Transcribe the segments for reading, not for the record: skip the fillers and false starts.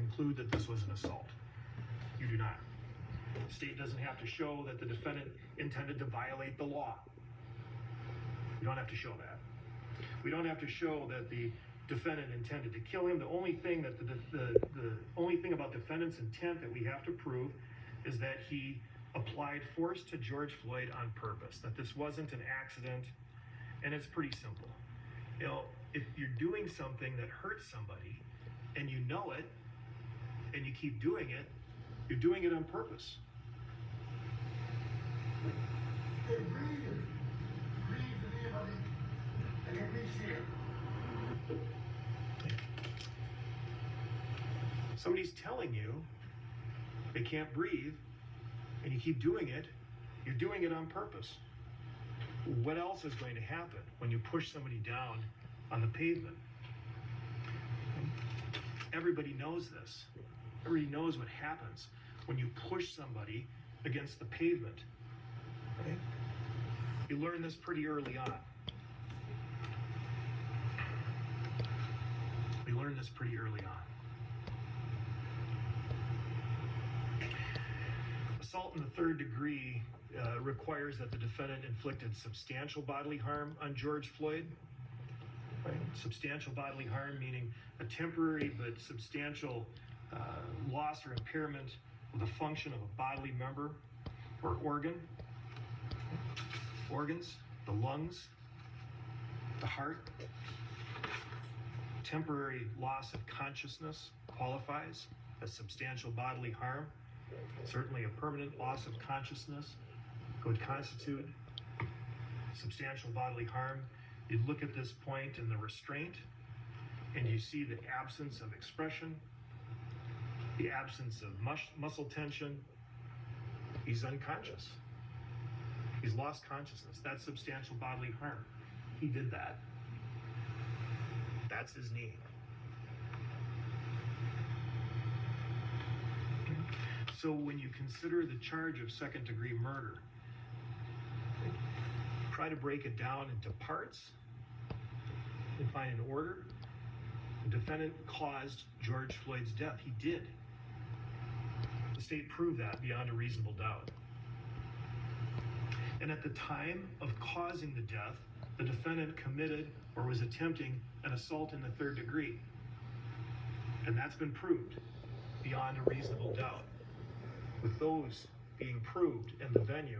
conclude that this was an assault. You do not. The state doesn't have to show that the defendant intended to violate the law. We don't have to show that. We don't have to show that the defendant intended to kill him. The only thing that the only thing about defendant's intent that we have to prove is that he applied force to George Floyd on purpose, that this wasn't an accident, and it's pretty simple. You know, if you're doing something that hurts somebody and you know it and you keep doing it, you're doing it on purpose. Hey, breathe. Breathe, everybody. I can breathe here. Somebody's telling you they can't breathe and you keep doing it, you're doing it on purpose. What else is going to happen when you push somebody down on the pavement? Everybody knows this. Everybody knows what happens when you push somebody against the pavement. Okay? You learn this pretty early on. We learn this pretty early on. Assault in the third degree requires that the defendant inflicted substantial bodily harm on George Floyd. Right? Substantial bodily harm meaning a temporary but substantial loss or impairment of the function of a bodily member or organ. Organs, the lungs, the heart. Temporary loss of consciousness qualifies as substantial bodily harm. Certainly a permanent loss of consciousness could constitute substantial bodily harm. You look at this point in the restraint and you see the absence of expression, the absence of muscle tension. He's unconscious. He's lost consciousness. That's substantial bodily harm. He did that. That's his knee. So when you consider the charge of second-degree murder, try to break it down into parts and find an order. The defendant caused George Floyd's death. He did. The state proved that beyond a reasonable doubt. And at the time of causing the death, the defendant committed or was attempting an assault in the third degree. And that's been proved beyond a reasonable doubt. With those being proved in the venue,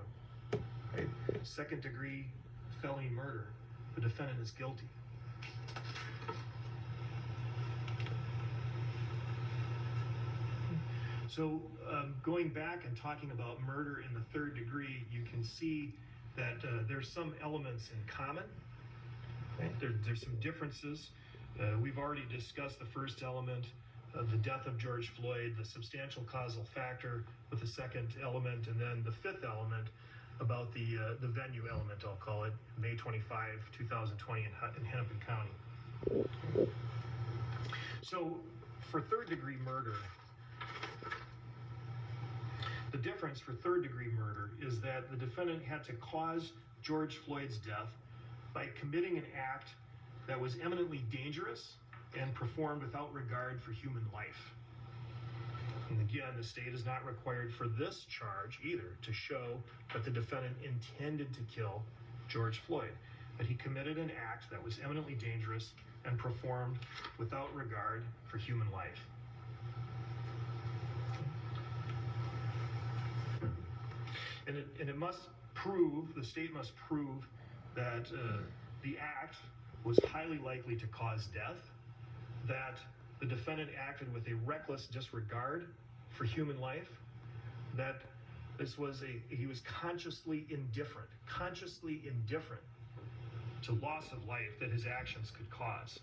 right, second degree felony murder, the defendant is guilty. So going back and talking about murder in the third degree, you can see that there's some elements in common. Right? There's some differences. We've already discussed the first element, the death of George Floyd, the substantial causal factor with the second element, and then the fifth element about the venue element, I'll call it, May 25, 2020 in Hennepin County. So for third degree murder, the difference for third degree murder is that the defendant had to cause George Floyd's death by committing an act that was eminently dangerous and performed without regard for human life. And again, the state is not required for this charge either to show that the defendant intended to kill George Floyd, but he committed an act that was eminently dangerous and performed without regard for human life. And it must prove, the state must prove that the act was highly likely to cause death, that the defendant acted with a reckless disregard for human life, that he was consciously indifferent to loss of life that his actions could cause.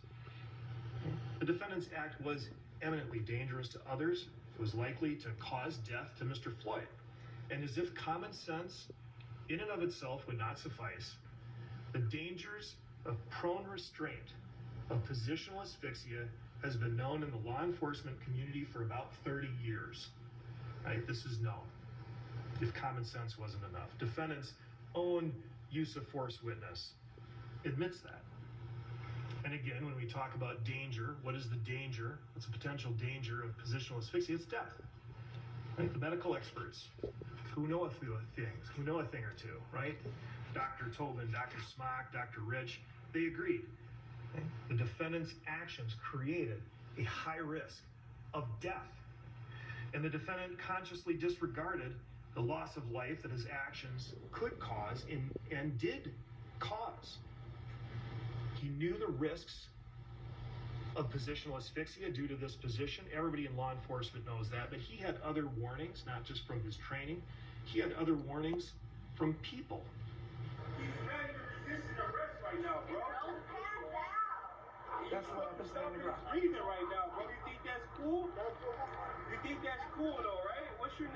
The defendant's act was eminently dangerous to others. It was likely to cause death to Mr. Floyd. And as if common sense in and of itself would not suffice, the dangers of prone restraint, of positional asphyxia, has been known in the law enforcement community for about 30 years. Right? This is known, if common sense wasn't enough. Defendant's own use of force witness admits that. And again, when we talk about danger, what is the danger? What's the potential danger of positional asphyxia? It's death. Right? The medical experts who know a few things, who know a thing or two, right? Dr. Tobin, Dr. Smock, Dr. Rich, they agreed. Okay? The defendant's actions created a high risk of death. And the defendant consciously disregarded the loss of life that his actions could cause and did cause. He knew the risks of positional asphyxia due to this position. Everybody in law enforcement knows that, but he had other warnings, not just from his training. He had other warnings from people. He's ready to resist arrest right now, bro. Don't pass out. That's what I'm stopping his breathing right now, bro. You think that's cool? You think that's cool though, right? What's your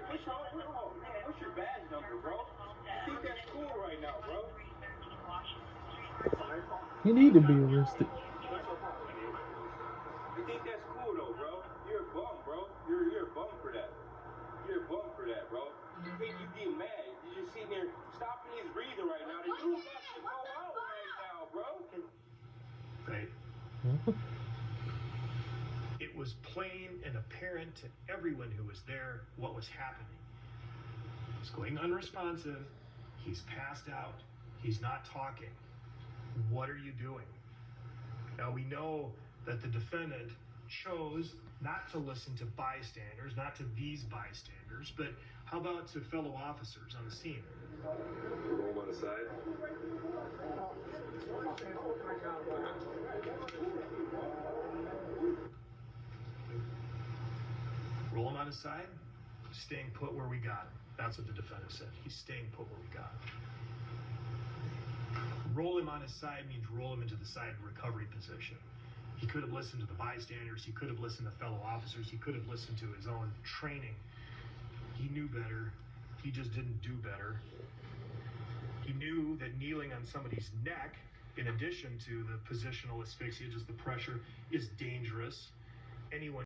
badge number, bro? You think that's cool right now, bro? You need to be arrested. You think that's cool though, bro? You're a bum, bro. You're a bum for that. You're a bum for that, bro. You think you get mad? You're just sitting there stopping his breathing right now. The dude's about to go out right now, bro. Right? It was plain and apparent to everyone who was there what was happening. He's going unresponsive. He's passed out. He's not talking. What are you doing? Now we know that the defendant chose not to listen to bystanders, not to these bystanders, but how about to fellow officers on the scene? Roll him on the side. Roll him on his side, staying put where we got him. That's what the defendant said. He's staying put where we got him. Roll him on his side means roll him into the side recovery position. He could have listened to the bystanders. He could have listened to fellow officers. He could have listened to his own training. He knew better. He just didn't do better. He knew that kneeling on somebody's neck, in addition to the positional asphyxia, just the pressure, is dangerous. Anyone